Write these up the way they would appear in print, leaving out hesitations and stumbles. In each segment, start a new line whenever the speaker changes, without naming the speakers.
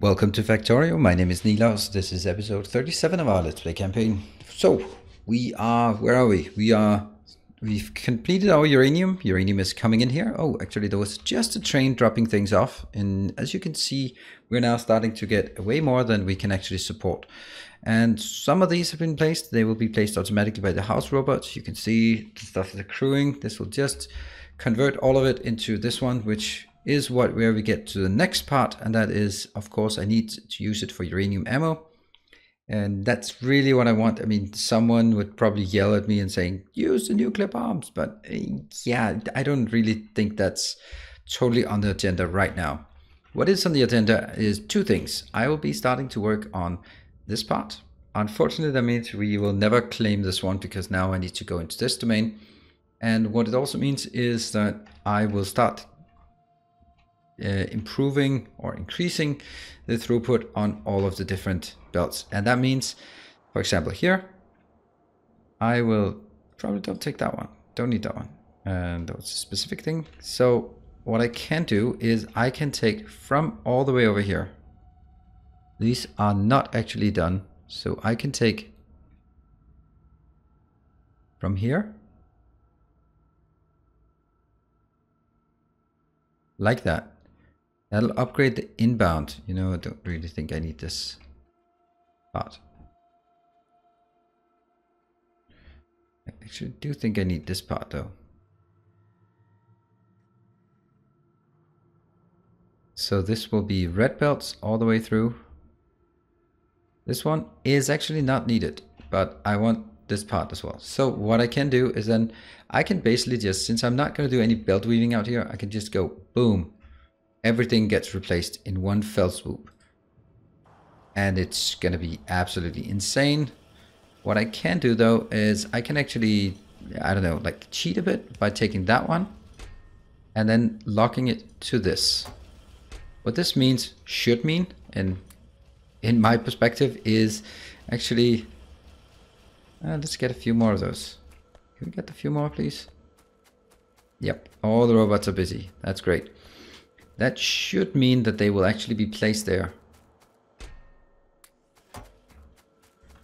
Welcome to Factorio. My name is Nilaus. This is episode 37 of our Let's Play campaign. So, where are we? We've completed our uranium. Uranium is coming in here. Oh, actually there was just a train dropping things off. And as you can see, we're now starting to get way more than we can actually support. And some of these have been placed. They will be placed automatically by the house robots. You can see the stuff is accruing. This will just convert all of it into this one, which is where we get to the next part, and that is, of course, I need to use it for uranium ammo, and that's really what I want. I mean, someone would probably yell at me and saying use the nuclear bombs, but yeah, I don't really think that's totally on the agenda right now. What is on the agenda is two things. I will be starting to work on this part. Unfortunately, that means we will never claim this one because now I need to go into this domain, and what it also means is that I will start improving or increasing the throughput on all of the different belts. And that means, for example, here I will probably don't take that one, don't need that one, and that was a specific thing. So what I can do is I can take from all the way over here. These are not actually done, so I can take from here like that. That'll upgrade the inbound. You know, I don't really think I need this part. I actually do think I need this part though. So this will be red belts all the way through. This one is actually not needed, but I want this part as well. So what I can do is then I can basically just, since I'm not going to do any belt weaving out here, I can just go boom. Everything gets replaced in one fell swoop. And it's going to be absolutely insane. What I can do though is I can actually, I don't know, like cheat a bit by taking that one and then locking it to this. What this means, should mean, and in my perspective, is actually, let's get a few more of those. Can we get a few more, please? Yep, all the robots are busy. That's great. That should mean that they will actually be placed there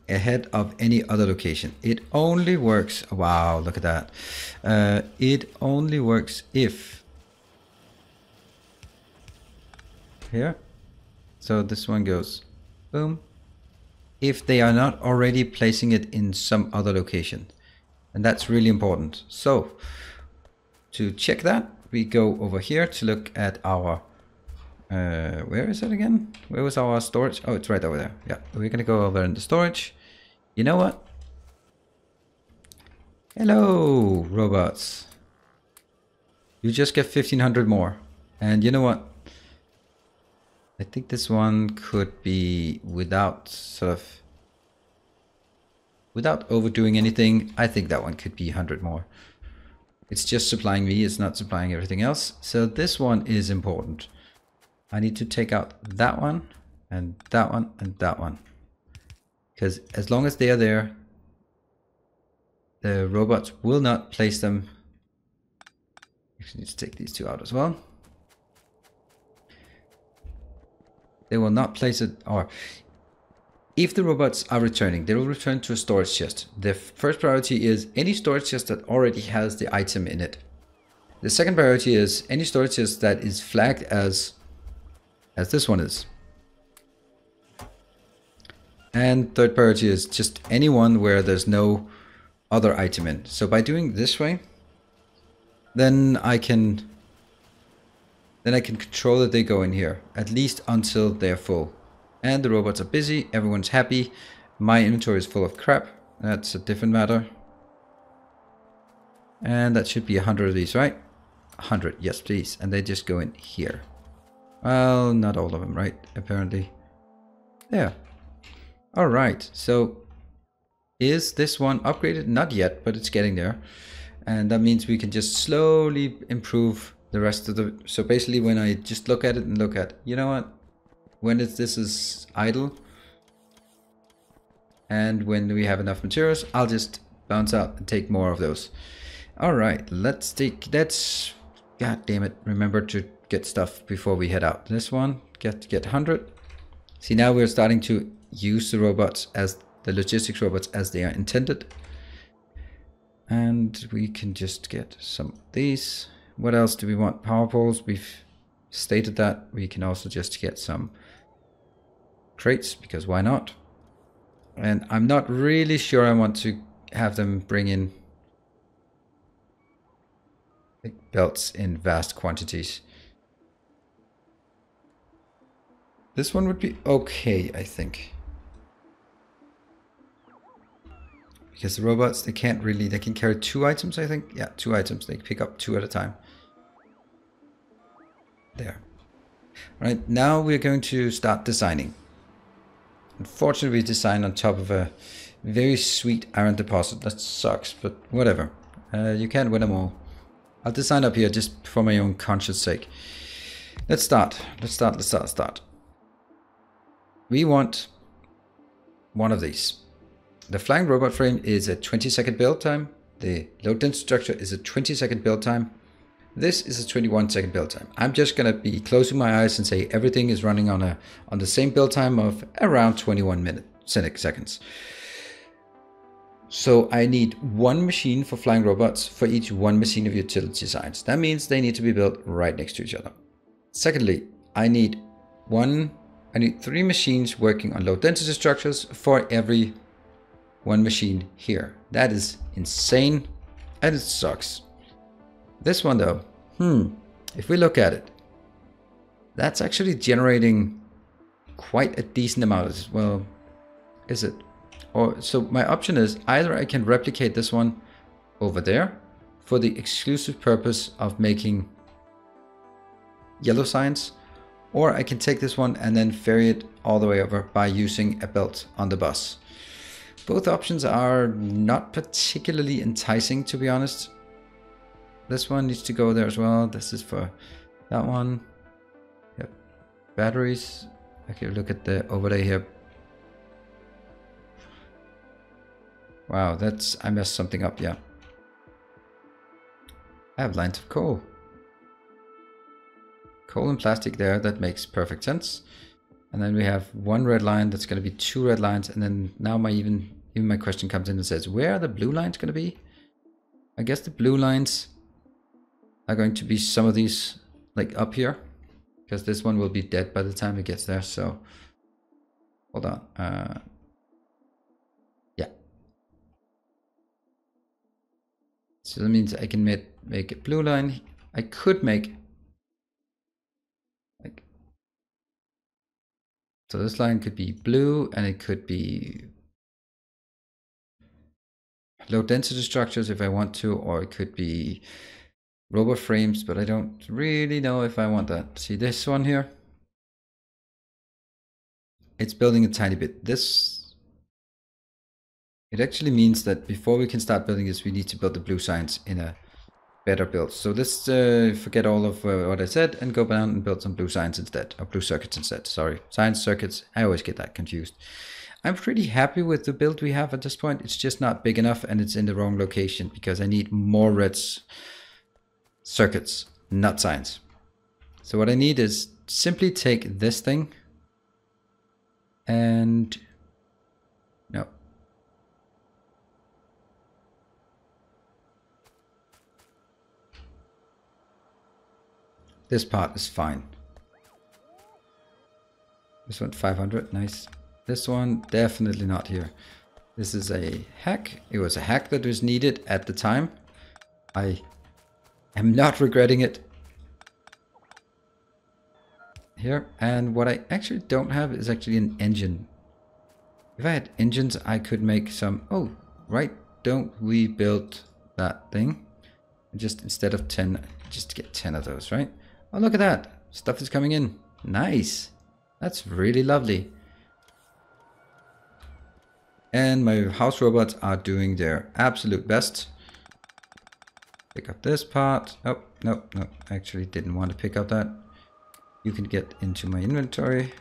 ahead of any other location. It only works, wow, look at that. It only works if, here, so this one goes, boom, if they are not already placing it in some other location. And that's really important. So, to check that, we go over here to look at our, where is it again? Where was our storage? Oh, it's right over there. Yeah, we're gonna go over in the storage. You know what? Hello, robots. You just get 1500 more. And you know what? I think this one could be without overdoing anything. I think that one could be 100 more. It's just supplying me, it's not supplying everything else. So this one is important. I need to take out that one and that one and that one. Because as long as they are there, the robots will not place them. Actually need to take these two out as well. They will not place it, or if the robots are returning, they will return to a storage chest. The first priority is any storage chest that already has the item in it. The second priority is any storage chest that is flagged as this one is. And third priority is just anyone where there's no other item in. So by doing this way, then I can control that they go in here, at least until they're full. And the robots are busy, everyone's happy. My inventory is full of crap. That's a different matter. And that should be 100 of these, right? 100, yes please. And they just go in here. Well, not all of them, right? Apparently. There. Alright, so is this one upgraded? Not yet, but it's getting there. And that means we can just slowly improve the rest of the... So basically when I just look at it and look at, you know what? When this is idle and when we have enough materials, I'll just bounce out and take more of those. All right, let's god damn it, remember to get stuff before we head out. This one, get 100. See, now we're starting to use the robots as the logistics robots as they are intended. And we can just get some of these. What else do we want? Power poles. We've stated that. We can also just get some crates, because why not? And I'm not really sure I want to have them bring in belts in vast quantities. This one would be okay, I think. Because the robots, they can't really, they can carry 2 items, I think. Yeah, 2 items. They pick up 2 at a time. There. All right, now we're going to start designing. Unfortunately, we design on top of a very sweet iron deposit. That sucks, but whatever. You can't win them all. I'll design up here just for my own conscience sake. Let's start. Let's start. We want one of these. The flying robot frame is a 20-second build time. The low density structure is a 20-second build time. This is a 21-second build time. I'm just gonna be closing my eyes and say everything is running on the same build time of around 21 seconds. So I need 1 machine for flying robots for each 1 machine of utility science. That means they need to be built right next to each other. Secondly, I need 3 machines working on low density structures for every 1 machine here. That is insane, and it sucks. This one though, if we look at it, that's actually generating quite a decent amount of, well, is it? Or so my option is either I can replicate this one over there for the exclusive purpose of making yellow signs, or I can take this one and then ferry it all the way over by using a belt on the bus. Both options are not particularly enticing, to be honest. This one needs to go there as well. This is for that one. Yep. Batteries. Okay, look at the overlay here. Wow, I messed something up, yeah. I have lines of coal. Coal and plastic there, that makes perfect sense. And then we have 1 red line, that's going to be 2 red lines. And then now even my question comes in and says, where are the blue lines going to be? I guess the blue lines are going to be some of these, like up here, because this one will be dead by the time it gets there. So hold on. Yeah. So that means I can make a blue line. I could make like, so this line could be blue, and it could be low density structures if I want to, or it could be robot frames, but I don't really know if I want that. See this one here? It's building a tiny bit. It actually means that before we can start building this, we need to build the blue signs in a better build. So let's forget all of what I said and go down and build some blue signs instead, or blue circuits instead. Sorry, science circuits. I always get that confused. I'm pretty happy with the build we have at this point. It's just not big enough, and it's in the wrong location because I need more red circuits, not signs. So what I need is simply take this thing and no. This part is fine. This one 500, nice. This one definitely not here. This is a hack. It was a hack that was needed at the time. I am not regretting it. Here, and what I actually don't have is actually an engine. If I had engines, I could make some. Oh, right, don't we build that thing? Just instead of 10, just get 10 of those, right? Oh, look at that. Stuff is coming in. Nice. That's really lovely. And my house robots are doing their absolute best. Pick up this part. Oh, no. Actually didn't want to pick up that. You can get into my inventory.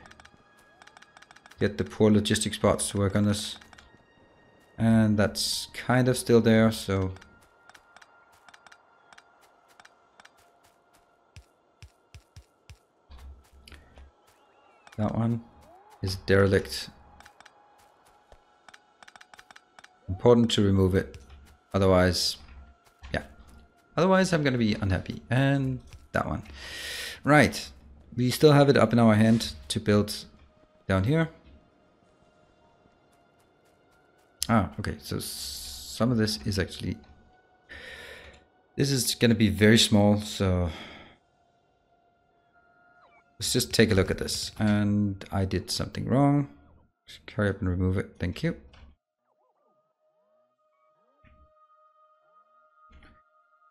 Get the poor logistics bots to work on this. And that's kind of still there, so... That one is derelict. Important to remove it. Otherwise, yeah. Otherwise, I'm going to be unhappy. And that one. Right. We still have it up in our hand to build down here. Ah, okay. So some of this is actually... This is going to be very small, so... Let's just take a look at this. And I did something wrong. Just carry up and remove it. Thank you.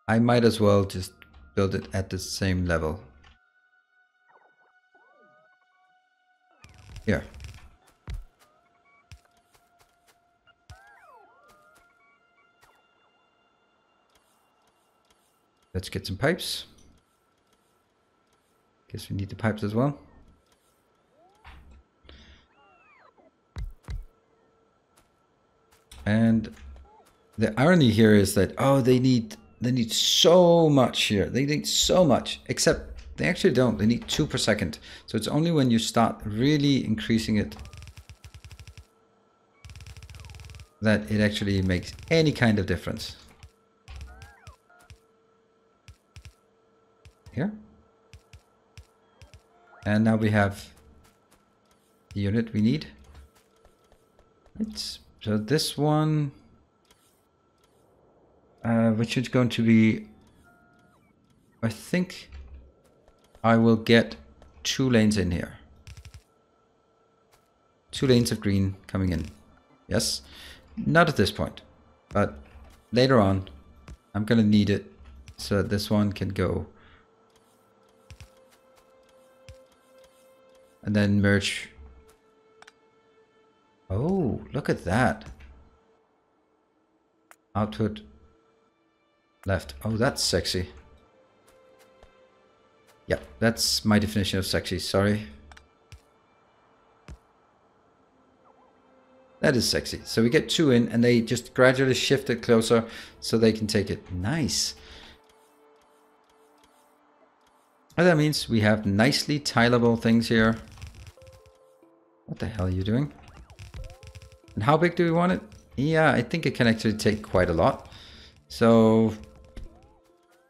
I might as well just build it at the same level. Here. Let's get some pipes. Guess we need the pipes as well. And the irony here is that, oh, they need so much here. They need so much, except they actually don't. They need 2 per second. So it's only when you start really increasing it that it actually makes any kind of difference. Here. And now we have the unit we need. Right. So this one, which is going to be, I think I will get 2 lanes in here. 2 lanes of green coming in. Yes, not at this point, but later on I'm gonna need it so that this one can go. And then merge. Oh, look at that. Output left. Oh, that's sexy. Yeah, that's my definition of sexy. Sorry. That is sexy. So we get 2 in and they just gradually shift it closer so they can take it. Nice. And that means we have nicely tileable things here. What the hell are you doing? And how big do we want it? Yeah, I think it can actually take quite a lot. So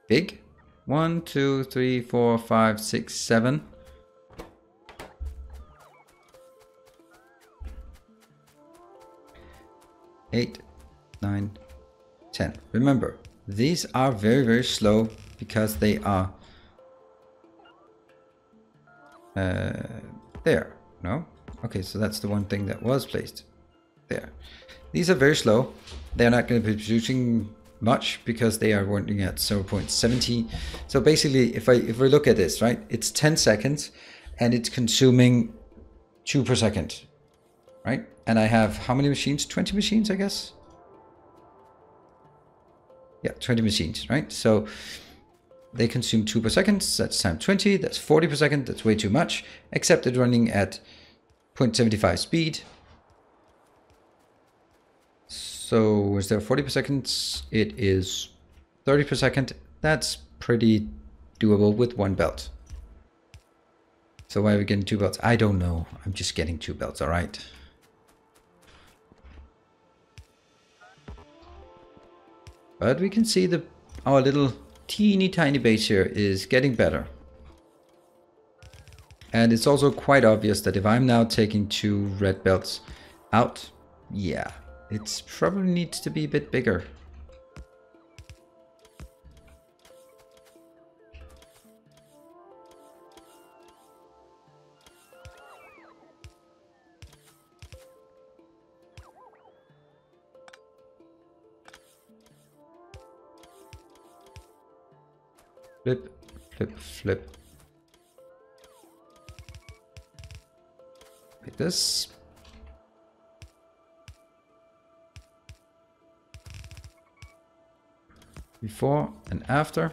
big. 1, 2, 3, 4, 5, 6, 7. 8, 9, 10. Remember, these are very, very slow because they are there. No? Okay, so that's the one thing that was placed there. These are very slow. They're not going to be producing much because they are working at 0.17. So basically, if we look at this, right, it's 10 seconds and it's consuming 2 per second, right? And I have how many machines? 20 machines, I guess. Yeah, 20 machines, right? So they consume 2 per second. That's times 20. That's 40 per second. That's way too much, except it's running at 0.75 speed. So is there 40 per second? It is 30 per second. That's pretty doable with 1 belt. So why are we getting 2 belts? I don't know. I'm just getting 2 belts, all right? But we can see our little teeny tiny base here is getting better. And it's also quite obvious that if I'm now taking 2 red belts out, yeah, it probably needs to be a bit bigger. Flip, flip, flip. Like this. Before and after.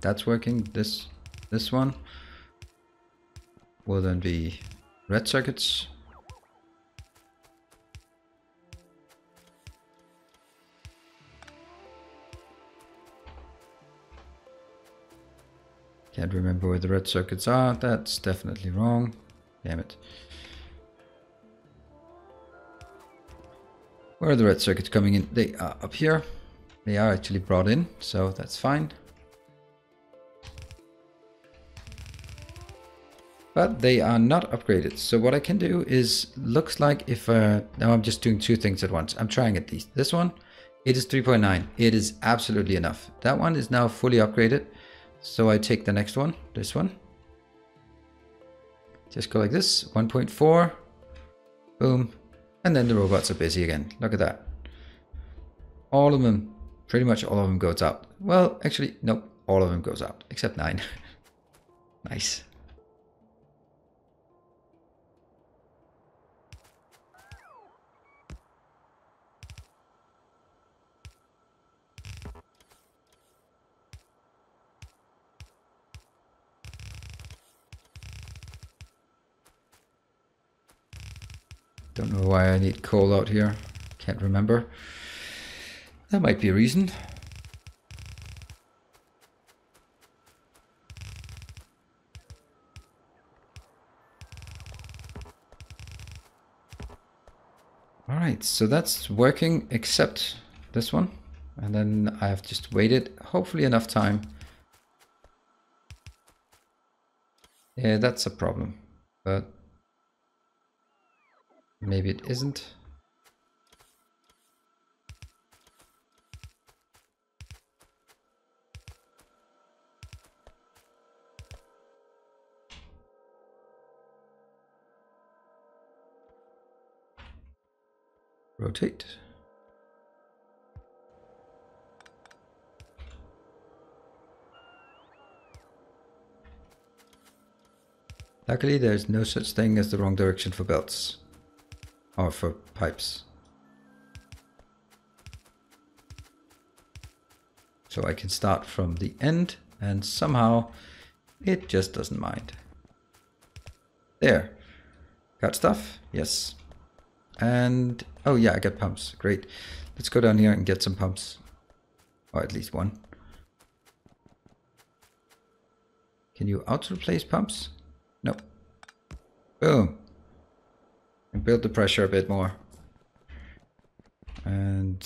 That's working. This one will then be red circuits. Can't remember where the red circuits are. That's definitely wrong. Damn it. Where are the red circuits coming in? They are up here. They are actually brought in, so that's fine. But they are not upgraded. So what I can do is, looks like if, now I'm just doing two things at once. I'm trying at least. This one, it is 3.9. It is absolutely enough. That one is now fully upgraded. So I take the next one, this one. Just go like this, 1.4, boom. And then the robots are busy again. Look at that. All of them, pretty much all of them goes out. Well, actually, nope, all of them goes out, except 9. Nice. Don't know why I need coal out here. Can't remember. That might be a reason. Alright, so that's working except this one. And then I have just waited hopefully enough time. Yeah, that's a problem. But maybe it isn't. Rotate. Luckily, there's no such thing as the wrong direction for belts. Or for pipes. So I can start from the end and somehow it just doesn't mind. There. Got stuff? Yes. And, oh yeah, I got pumps. Great. Let's go down here and get some pumps. Or at least one. Can you auto-replace pumps? Nope. Boom. And build the pressure a bit more. And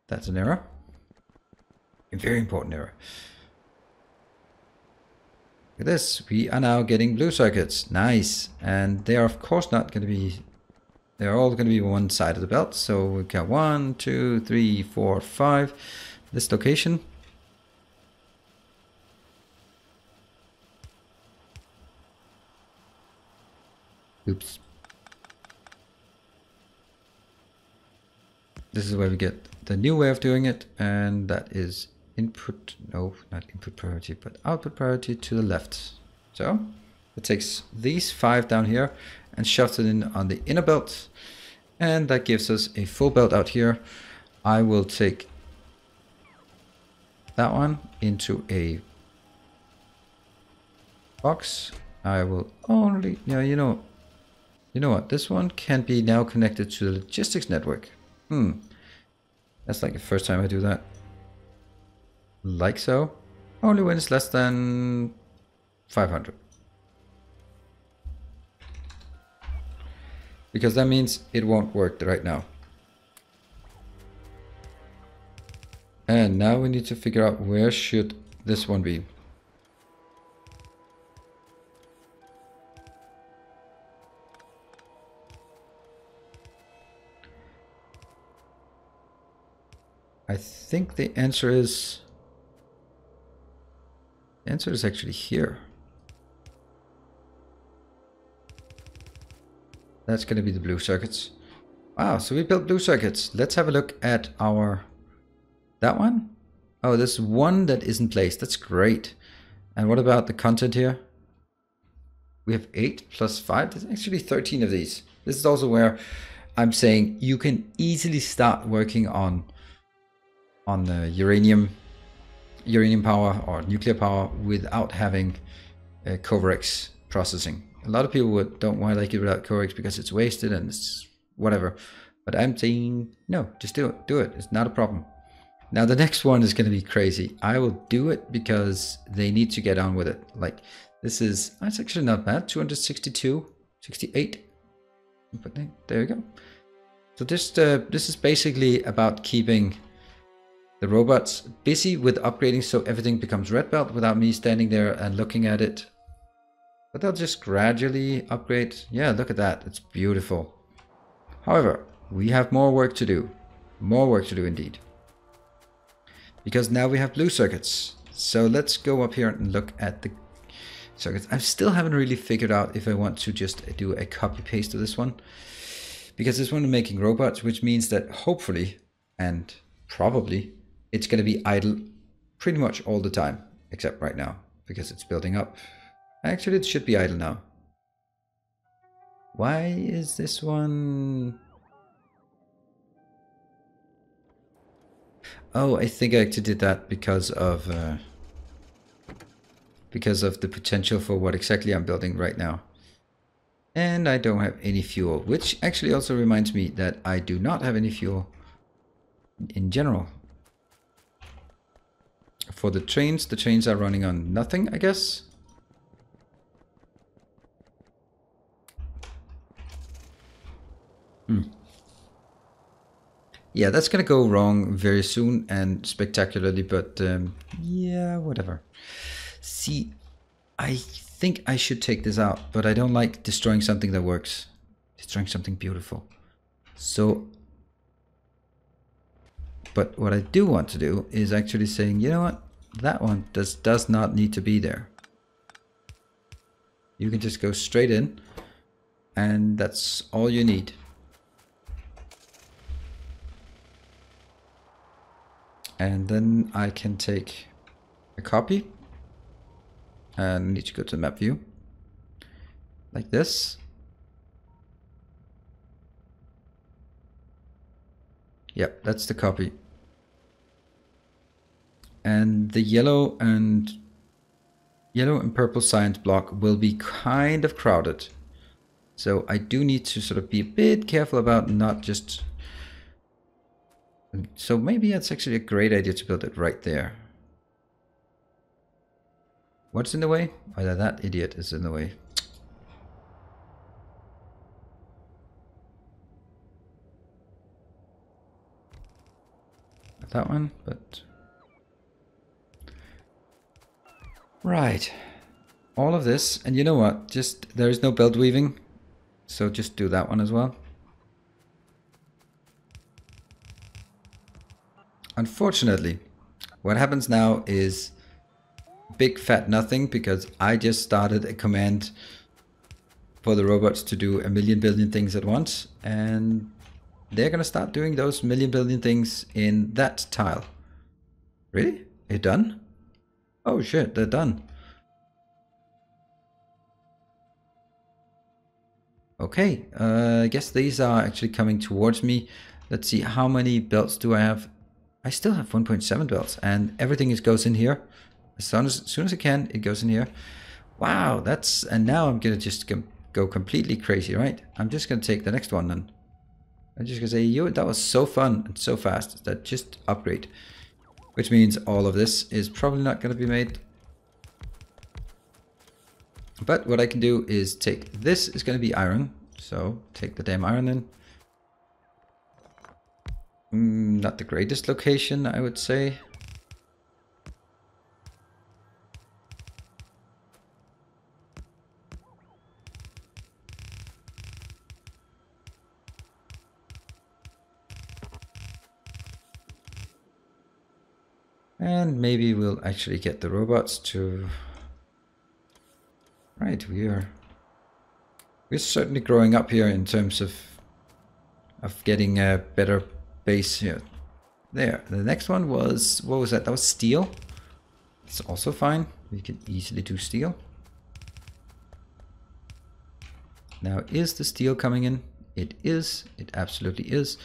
that's an error. A very important error. Look at this. We are now getting blue circuits. Nice. And they are of course not going to be, they're all going to be one side of the belt. So we've got 1, 2, 3, 4, 5. This location. Oops. This is where we get the new way of doing it, and that is input, no, not input priority, but output priority to the left. So it takes these 5 down here and shoves it in on the inner belt, and that gives us a full belt out here. I will take that one into a box. I will only, you know what, this one can be now connected to the logistics network. That's like the first time I do that. Like so. Only when it's less than 500. Because that means it won't work right now. And now we need to figure out where should this one be. I think the answer is actually here. That's going to be the blue circuits. Wow, so we built blue circuits. Let's have a look at our, that one. Oh, there's one that isn't placed. That's great. And what about the content here? We have 8 plus 5. There's actually 13 of these. This is also where I'm saying you can easily start working on the uranium power or nuclear power without having Covarex processing. A lot of people don't want to like it without Covarex because it's wasted and it's whatever. But I'm saying no, just do it. Do it. It's not a problem. Now the next one is going to be crazy. I will do it because they need to get on with it. Like This is, that's actually not bad. 262, 68. But there you go. So this is basically about keeping the robots busy with upgrading so everything becomes red belt without me standing there and looking at it. But they'll just gradually upgrade. Yeah, look at that. It's beautiful. However, we have more work to do. More work to do indeed. Because now we have blue circuits. So let's go up here and look at the circuits. I still haven't really figured out if I want to just do a copy paste of this one. Because this one is making robots, which means that hopefully and probably it's going to be idle pretty much all the time. Except right now, because it's building up. Actually, it should be idle now. Why is this one... Oh, I think I actually did that because of the potential for what exactly I'm building right now. And I don't have any fuel, which actually also reminds me that I do not have any fuel in general. For the trains are running on nothing, I guess. Yeah, that's gonna go wrong very soon and spectacularly, but yeah, whatever. See, I think I should take this out, but I don't like destroying something that works. Destroying something beautiful. So, but what I do want to do is actually saying, you know what? That one does not need to be there. You can just go straight in, and that's all you need. And then I can take a copy. And I need to go to map view. Like this. Yep, that's the copy. And the yellow and purple science block will be kind of crowded. So I do need to sort of be a bit careful about not just... So maybe it's actually a great idea to build it right there. What's in the way? Either that idiot is in the way. Not that one, but... Right. All of this, and you know what? Just, there is no belt weaving. So just do that one as well. Unfortunately, what happens now is big fat nothing, because I just started a command for the robots to do a million billion things at once, and they're gonna start doing those million billion things in that tile. Really? They're done? Oh shit, they're done. Okay, I guess these are actually coming towards me. Let's see, how many belts do I have? I still have 1.7 belts, and everything goes in here. As soon as I can, it goes in here. Wow, that's... And now I'm gonna just go completely crazy, right? I'm just gonna take the next one then. I'm just gonna say, yo, that was so fun and so fast. That just upgrade. Which means all of this is probably not gonna be made. But what I can do is take... This is gonna be iron. So, take the damn iron in. Not the greatest location, I would say. And maybe we'll actually get the robots to... Right, we're certainly growing up here in terms of getting a better base here. There, the next one was... What was that? That was steel. It's also fine. We can easily do steel. Now, is the steel coming in? It is. It absolutely is.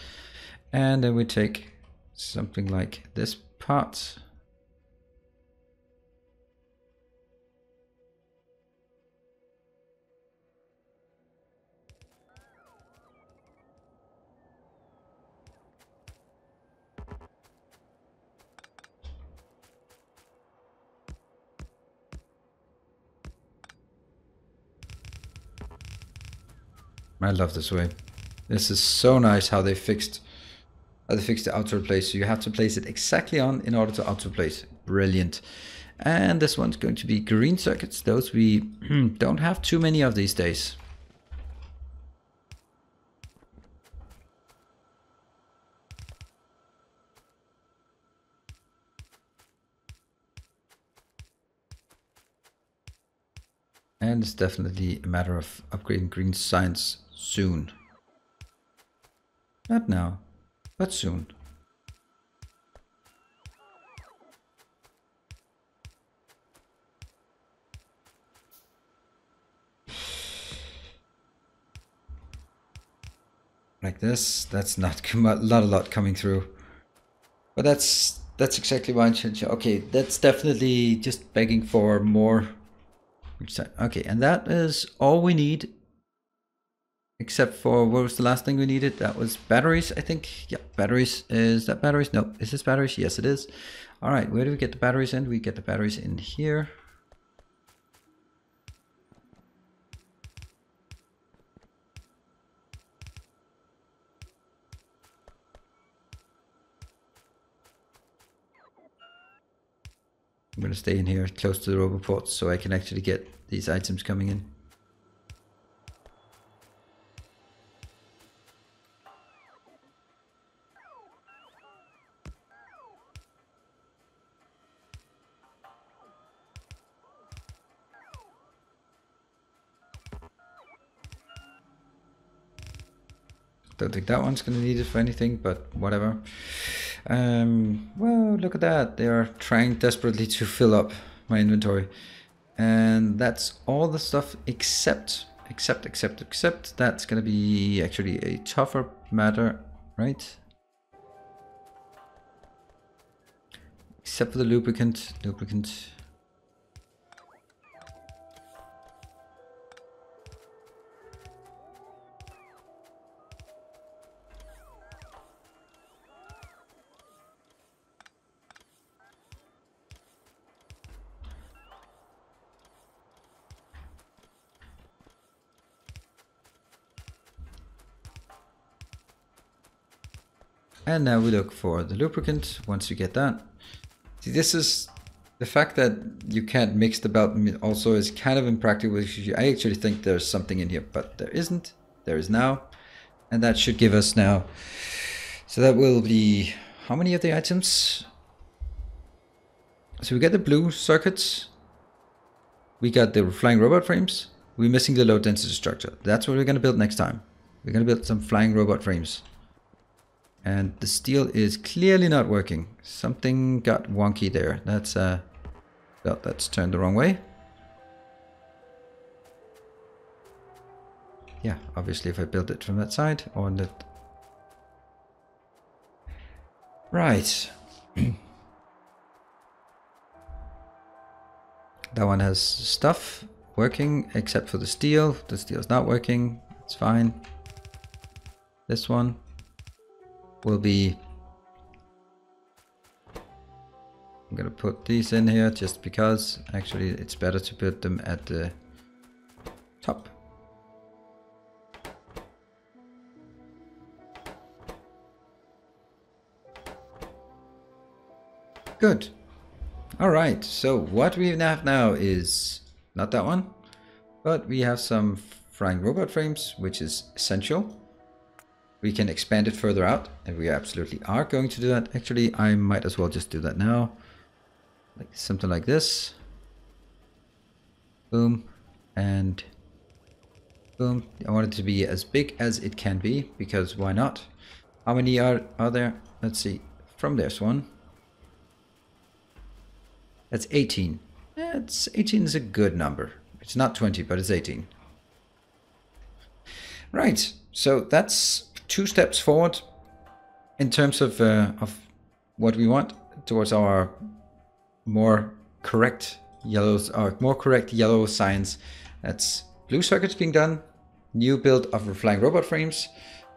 And then we take something like this part. I love this way. This is so nice how they fixed the auto place. So you have to place it exactly on in order to auto place. Brilliant. And this one's going to be green circuits. Those we don't have too many of these days. And it's definitely a matter of upgrading green signs soon. Not now, but soon. Like this, that's not a lot coming through. But that's exactly why I should. Okay, that's definitely just begging for more. Okay, and that is all we need. Except for, what was the last thing we needed? That was batteries, I think. Yeah, batteries. Is that batteries? No. Is this batteries? Yes, it is. All right, where do we get the batteries in? We get the batteries in here. I'm going to stay in here close to the roboports so I can actually get these items coming in. Don't think that one's going to need it for anything, but whatever. Well, look at that. They are trying desperately to fill up my inventory. And that's all the stuff except that's going to be actually a tougher matter, right? Except for the lubricant. And now we look for the lubricant. Once you get that, see, this is the fact that you can't mix the belt also is kind of impractical. I actually think there's something in here, but there isn't. There is now, and that should give us now. So that will be how many of the items? So we get the blue circuits. We got the flying robot frames. We're missing the low density structure. That's what we're going to build next time. We're going to build some flying robot frames. And the steel is clearly not working. Something got wonky there. That's well, that's turned the wrong way. Yeah, obviously if I build it from that side or on that. Right. That one has stuff working except for the steel. The steel is not working. It's fine. This one will be, I'm gonna put these in here just because actually it's better to put them at the top. Good. All right, so what we have now is not that one, but we have some flying robot frames, which is essential. We can expand it further out, and we absolutely are going to do that. Actually, I might as well just do that now. Like something like this. Boom. And boom. I want it to be as big as it can be, because why not? How many are there? Let's see. From there's one. That's 18. It's 18 is a good number. It's not 20, but it's 18. Right. So that's 2 steps forward in terms of what we want towards our more correct yellows, or more correct yellow signs. That's blue circuits being done, new build of flying robot frames.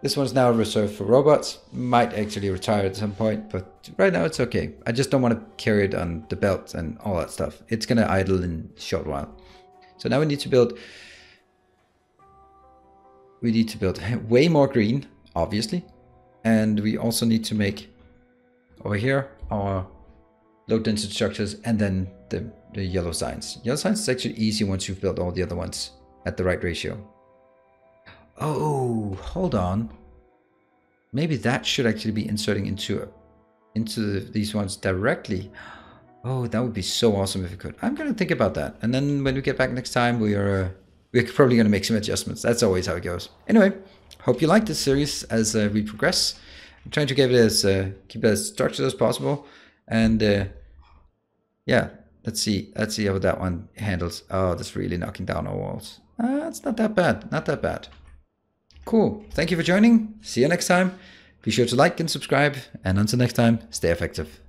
This one's now reserved for robots. Might actually retire at some point, but right now it's okay. I just don't want to carry it on the belt and all that stuff. It's gonna idle in a short while. So now we need to build we need to build way more green, obviously. And we also need to make over here our low density structures and then the yellow signs. Yellow signs is actually easy once you've built all the other ones at the right ratio. Oh, hold on. Maybe that should actually be inserting into these ones directly. Oh, that would be so awesome if we could. I'm going to think about that. And then when we get back next time, we're probably going to make some adjustments. That's always how it goes. Anyway, hope you like this series as we progress. I'm trying to keep it as structured as possible. And yeah, let's see how that one handles. Oh, that's really knocking down our walls. It's not that bad. Not that bad. Cool. Thank you for joining. See you next time. Be sure to like and subscribe. And until next time, stay effective.